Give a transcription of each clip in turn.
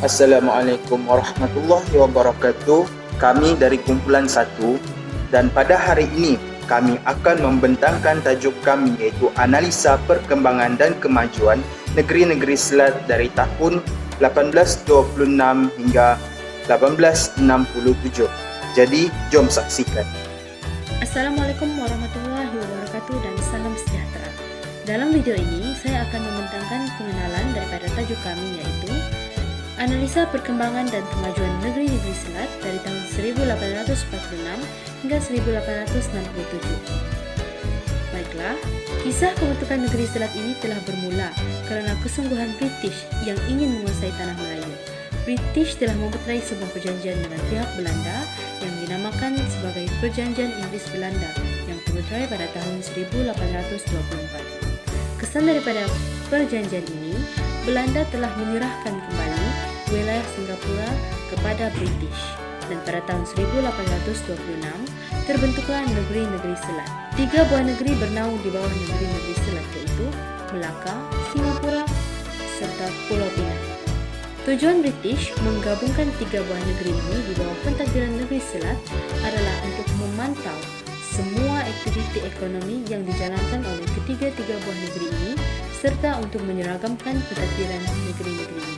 Assalamualaikum warahmatullahi wabarakatuh. Kami dari kumpulan 1 dan pada hari ini kami akan membentangkan tajuk kami iaitu analisa perkembangan dan kemajuan negeri-negeri Selat dari tahun 1826 hingga 1867. Jadi jom saksikan. Assalamualaikum warahmatullahi wabarakatuh dan salam sejahtera. Dalam video ini saya akan membentangkan pengenalan daripada tajuk kami yaitu analisa perkembangan dan kemajuan negeri-negeri Selat dari tahun 1846 hingga 1867. Baiklah, kisah pembentukan negeri Selat ini telah bermula kerana kesungguhan British yang ingin menguasai tanah Melayu. British telah memeterai sebuah perjanjian dengan pihak Belanda yang dinamakan sebagai Perjanjian Inggris-Belanda yang termeterai pada tahun 1824. Kesan daripada perjanjian ini, Belanda telah menyerahkan kembali wilayah Singapura kepada British dan pada tahun 1826 terbentuklah negeri-negeri Selat. 3 buah negeri bernaung di bawah negeri-negeri Selat iaitu Melaka, Singapura serta Pulau Pinang. Tujuan British menggabungkan 3 buah negeri ini di bawah pentadbiran negeri Selat adalah untuk memantau semua aktiviti ekonomi yang dijalankan oleh ketiga-tiga buah negeri ini serta untuk menyeragamkan pentadbiran negeri-negeri ini.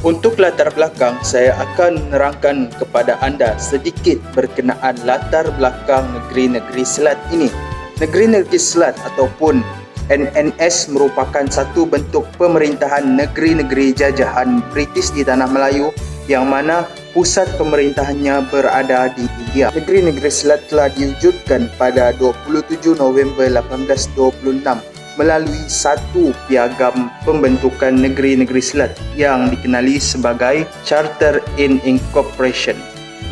Untuk latar belakang, saya akan menerangkan kepada anda sedikit berkenaan latar belakang negeri-negeri Selat ini. Negeri-negeri Selat ataupun NNS merupakan satu bentuk pemerintahan negeri-negeri jajahan British di Tanah Melayu yang mana pusat pemerintahannya berada di India. Negeri-negeri Selat telah diwujudkan pada 27 November 1826 melalui satu piagam pembentukan negeri-negeri Selat yang dikenali sebagai Charter in Incorporation.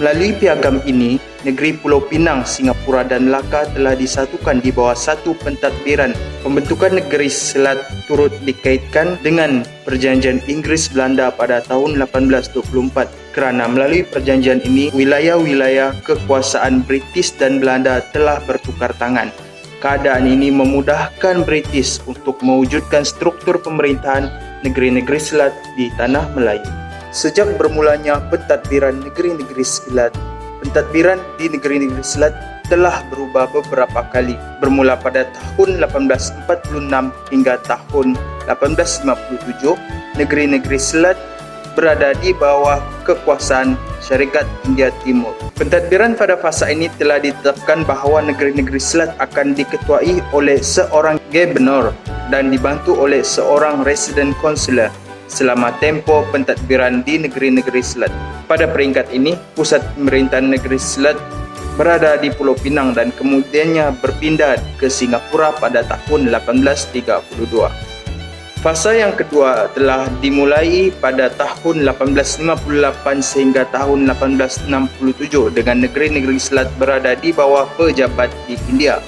Melalui piagam ini, negeri Pulau Pinang, Singapura dan Melaka telah disatukan di bawah satu pentadbiran. Pembentukan negeri Selat turut dikaitkan dengan Perjanjian Inggris-Belanda pada tahun 1824 kerana melalui perjanjian ini, wilayah-wilayah kekuasaan British dan Belanda telah bertukar tangan. Keadaan ini memudahkan British untuk mewujudkan struktur pemerintahan negeri-negeri Selat di Tanah Melayu. Sejak bermulanya pentadbiran negeri-negeri Selat, pentadbiran di negeri-negeri Selat telah berubah beberapa kali, bermula pada tahun 1846 hingga tahun 1857. Negeri-negeri Selat berada di bawah kekuasaan Syarikat India Timur. Pentadbiran pada fasa ini telah ditetapkan bahawa negeri-negeri Selat akan diketuai oleh seorang gubernur dan dibantu oleh seorang resident consular selama tempoh pentadbiran di negeri-negeri Selat. Pada peringkat ini, pusat pemerintahan negeri Selat berada di Pulau Pinang dan kemudiannya berpindah ke Singapura pada tahun 1832. Fasa yang kedua telah dimulai pada tahun 1858 sehingga tahun 1867 dengan negeri-negeri Selat berada di bawah pejabat di India.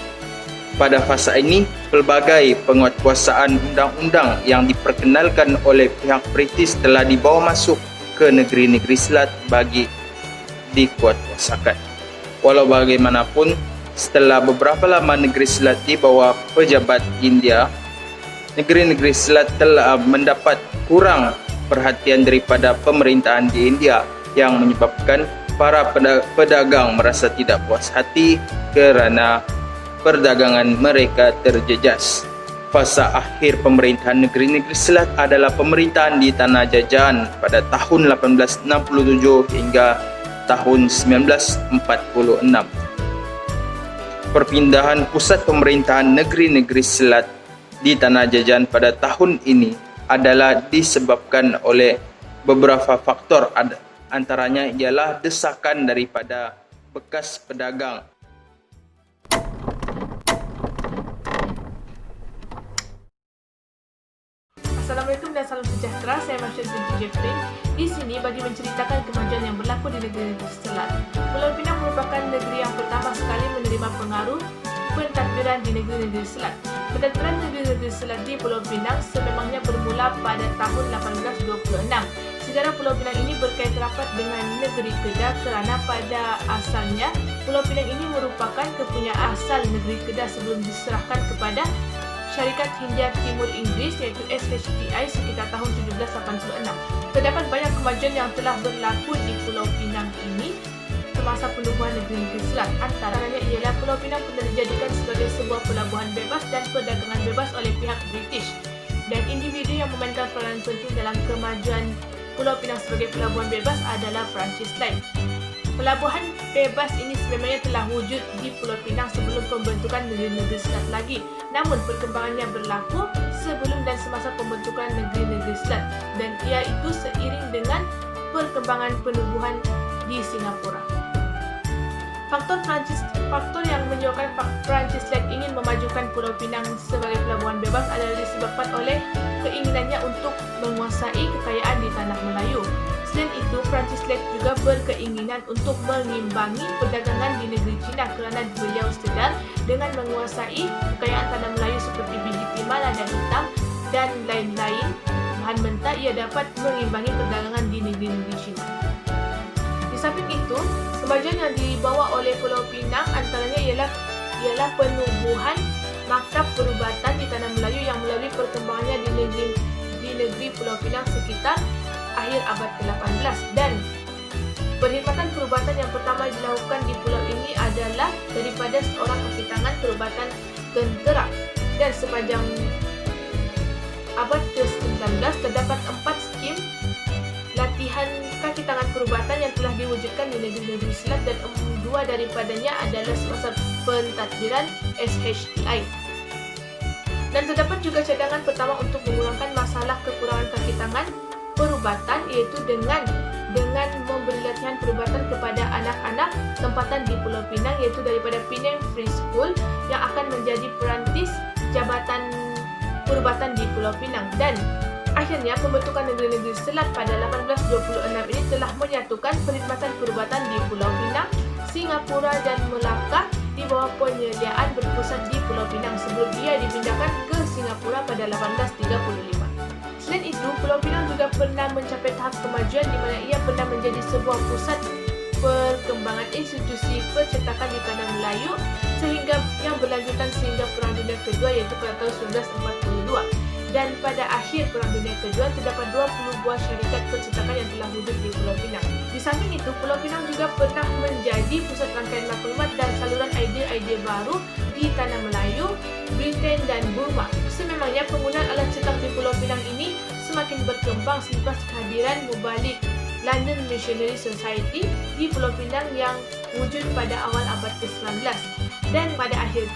Pada fasa ini, pelbagai penguatkuasaan undang-undang yang diperkenalkan oleh pihak British telah dibawa masuk ke negeri-negeri Selat bagi dikuatkuasakan. Walau bagaimanapun, setelah beberapa lama negeri Selat di bawah pejabat India, negeri-negeri Selat telah mendapat kurang perhatian daripada pemerintahan di India yang menyebabkan para pedagang merasa tidak puas hati kerana perdagangan mereka terjejas. Fasa akhir pemerintahan negeri-negeri Selat adalah pemerintahan di tanah jajahan pada tahun 1867 hingga tahun 1946. Perpindahan pusat pemerintahan negeri-negeri Selat di tanah jajahan pada tahun ini adalah disebabkan oleh beberapa faktor, antaranya ialah desakan daripada bekas pedagang. Assalamualaikum dan salam sejahtera. Saya Masyid binti Jeffrey di sini bagi menceritakan kemajuan yang berlaku di negeri-negeri Selat. Pulau Pinang merupakan negeri yang pertama sekali menerima pengaruh pentadbiran di negeri-negeri Selat. Pentadbiran negeri-negeri Selat di Pulau Pinang sememangnya bermula pada tahun 1826 sejarah Pulau Pinang ini berkait rapat dengan negeri Kedah kerana pada asalnya Pulau Pinang ini merupakan kepunyaan asal negeri Kedah sebelum diserahkan kepada Syarikat Hindia Timur Inggeris iaitu SHTI sekitar tahun 1786. Terdapat banyak kemajuan yang telah berlaku di Pulau Pinang ini semasa penubuhan negeri Selat. Antaranya ialah Pulau Pinang pernah dijadikan sebagai sebuah pelabuhan bebas dan perdagangan bebas oleh pihak British. Dan individu yang memainkan peranan penting dalam kemajuan Pulau Pinang sebagai pelabuhan bebas adalah Francis Light. Pelabuhan bebas ini sebenarnya telah wujud di Pulau Pinang sebelum pembentukan negeri-negeri Selat lagi. Namun perkembangannya berlaku sebelum dan semasa pembentukan negeri-negeri Selat, dan ia itu seiring dengan perkembangan penubuhan di Singapura. Faktor yang menyebabkan Francis Light ingin memajukan Pulau Pinang sebagai pelabuhan bebas adalah disebabkan oleh keinginannya untuk menguasai kekayaan di tanah Melayu. Selain itu, Francis Light juga berkeinginan untuk mengimbangi perdagangan di negeri China kerana beliau sedar dengan menguasai kekayaan tanah Melayu seperti biji timah, lada hitam dan lain-lain bahan mentah, ia dapat mengimbangi perdagangan di negeri-negeri China. Di samping itu, kemajuan yang dibawa oleh Pulau Pinang antaranya ialah penubuhan maktab perubatan di tanah Melayu yang melalui perkembangannya di negeri Pulau Pinang sekitar akhir abad ke-18, dan perkhidmatan perubatan yang pertama dilakukan di pulau ini adalah daripada seorang kaki tangan perubatan tentera. Dan sepanjang abad ke-19 terdapat 4 skim latihan kaki tangan perubatan yang telah diwujudkan di negeri-negeri Selat, dan 2 daripadanya adalah semasa pentadbiran SHTI. Dan terdapat juga cadangan pertama untuk mengurangkan masalah kekurangan kaki tangan perubatan, iaitu dengan memberi latihan perubatan kepada anak-anak tempatan di Pulau Pinang, iaitu daripada Penang Free School yang akan menjadi perantis jabatan perubatan di Pulau Pinang. Dan akhirnya pembentukan negeri-negeri Selat pada 1826 ini telah menyatukan perkhidmatan perubatan di Pulau Pinang, Singapura dan Melaka di bawah penyediaan berpusat di Pulau Pinang sebelum ia dipindahkan ke Singapura pada 1835. Selain itu, Pulau Pinang juga pernah mencapai tahap kemajuan di mana ia pernah menjadi sebuah pusat perkembangan institusi percetakan di tanah Melayu sehingga yang berlanjutan sehingga Perang Dunia Kedua, iaitu pada tahun 1942. Dan pada akhir Perang Dunia Kedua terdapat 20 buah syarikat percetakan yang telah wujud di Pulau Pinang. Di samping itu, Pulau Pinang juga pernah menjadi pusat rangkaian maklumat dan saluran idea-idea baru di tanah Melayu, Britain dan Burma. Sememangnya penggunaan alat cetak di Pulau Pinang ini semakin berkembang selepas kehadiran mubalik London Missionary Society di Pulau Pinang yang wujud pada awal abad ke-19. Dan pada akhir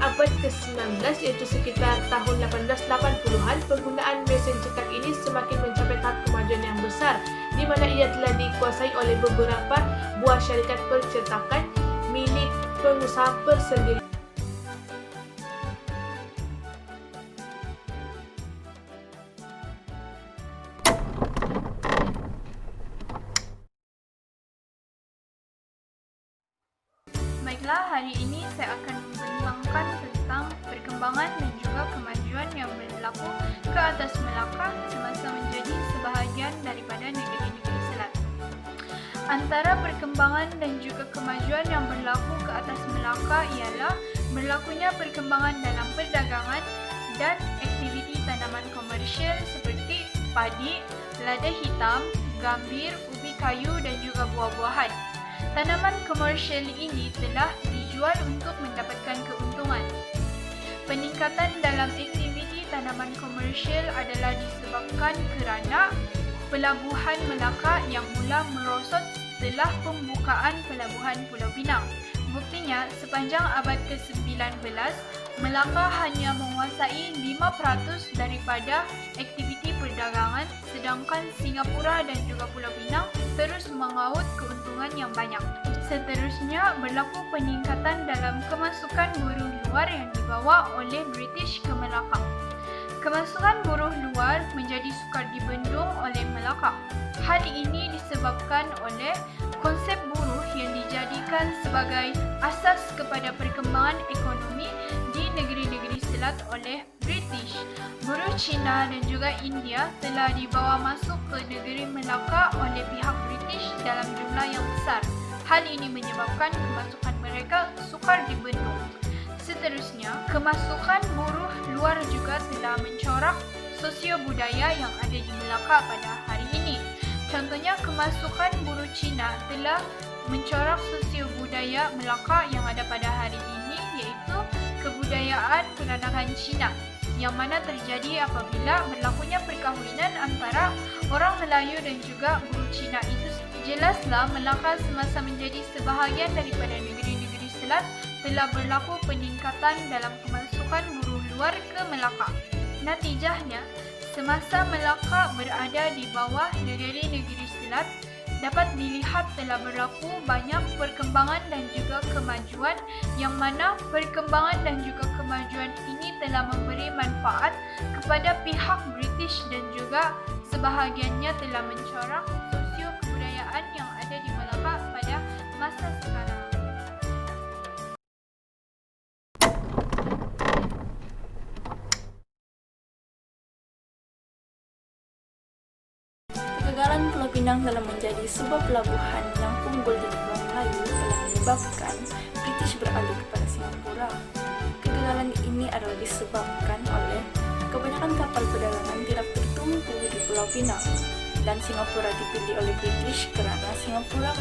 abad ke-19, iaitu sekitar tahun 1880-an, penggunaan mesin cetak ini semakin mencapai tahap kemajuan yang besar, di mana ia telah dikuasai oleh beberapa buah syarikat percetakan milik pengusaha persendirian. Baiklah, hari ini saya akan membincangkan tentang perkembangan dan juga kemajuan yang berlaku ke atas Melaka semasa menjadi sebahagian daripada negeri-negeri Selat. Antara perkembangan dan juga kemajuan yang berlaku ke atas Melaka ialah berlakunya perkembangan dalam perdagangan dan aktiviti tanaman komersial seperti padi, lada hitam, gambir, ubi kayu dan juga buah-buahan. Tanaman komersial ini telah dijual untuk mendapatkan keuntungan. Peningkatan dalam aktiviti tanaman komersial adalah disebabkan kerana pelabuhan Melaka yang mula merosot setelah pembukaan pelabuhan Pulau Pinang. Buktinya, sepanjang abad ke-19, Melaka hanya menguasai 5% daripada aktiviti perdagangan, sedangkan Singapura dan juga Pulau Pinang terus mengaut keuntungan yang banyak. Seterusnya, berlaku peningkatan dalam kemasukan buruh luar yang dibawa oleh British ke Melaka. Kemasukan buruh luar menjadi sukar dibendung oleh Melaka. Hal ini disebabkan oleh konsep buruh yang dijadikan sebagai asas kepada perkembangan ekonomi di negeri-negeri Selat oleh British. Buruh China dan juga India telah dibawa masuk ke negeri Melaka oleh pihak British dalam jumlah yang besar. Hal ini menyebabkan kemasukan mereka sukar dibendung. Seterusnya, kemasukan buruh luar juga telah mencorak sosio-budaya yang ada di Melaka pada hari ini. Contohnya, kemasukan buruh Cina telah mencorak sosio-budaya Melaka yang ada pada hari ini, iaitu kebudayaan peranakan Cina, yang mana terjadi apabila berlakunya perkahwinan antara orang Melayu dan juga buruh Cina itu. Jelaslah Melaka semasa menjadi sebahagian daripada negeri-negeri Selat telah berlaku peningkatan dalam kemasukan buruh luar ke Melaka. Natijahnya, semasa Melaka berada di bawah negeri-negeri Selat, dapat dilihat telah berlaku banyak perkembangan dan juga kemajuan, yang mana perkembangan dan juga kemajuan ini telah memberi manfaat kepada pihak British dan juga sebahagiannya telah mencorak sosio kebudayaan yang ada di Melaka pada masa sekarang. Kegagalan Pulau Pinang dalam menjadi sebuah pelabuhan yang unggul di Kepulauan Melayu telah menyebabkan British beralih kepada Singapura. Kegagalan ini adalah disebabkan oleh kebanyakan kapal perdagangan tidak tertumpu di Pulau Pinang, dan Singapura dipilih oleh British karena Singapura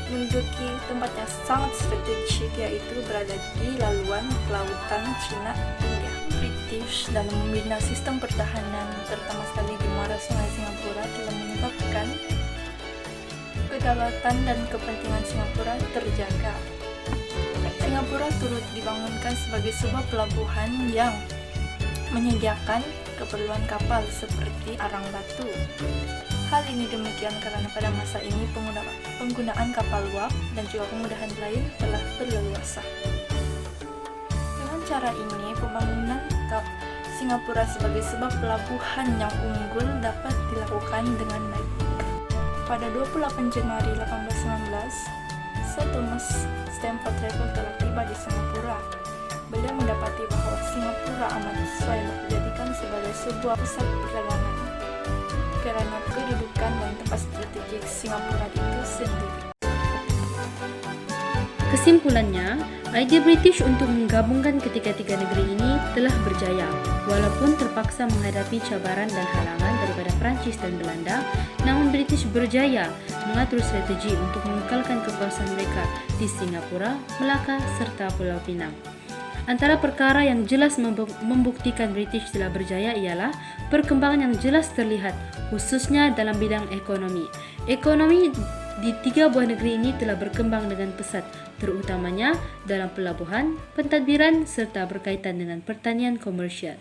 menduduki tempat yang sangat strategik, yaitu berada di laluan kelautan Cina India. British dalam membina sistem pertahanan, terutama sekali di muara sungai Singapura, telah menyebabkan kedaulatan dan kepentingan Singapura terjaga. Singapura turut dibangunkan sebagai sebuah pelabuhan yang menyediakan keperluan kapal seperti arang batu. Hal ini demikian karena pada masa ini penggunaan kapal uap dan juga kemudahan lain telah berleluasa. Dengan cara ini, pembangunan Singapura sebagai sebuah pelabuhan yang unggul dapat dilakukan dengan baik. Pada 28 Januari 1819, Sir Thomas Stamford Raffles telah tiba di Singapura. Beliau mendapati bahwa Singapura amat sesuai untuk dijadikan sebagai sebuah pusat perdagangan karena kedudukan dan tempat strategik Singapura itu sendiri. Kesimpulannya, ide British untuk menggabungkan ketiga-tiga negeri ini telah berjaya, walaupun terpaksa menghadapi cabaran dan halangan daripada Perancis dan Belanda. Namun British berjaya mengatur strategi untuk mengekalkan kekuasaan mereka di Singapura, Melaka serta Pulau Pinang. Antara perkara yang jelas membuktikan British telah berjaya ialah perkembangan yang jelas terlihat, khususnya dalam bidang ekonomi. Ekonomi di tiga buah negeri ini telah berkembang dengan pesat, terutamanya dalam pelabuhan, pentadbiran serta berkaitan dengan pertanian komersial.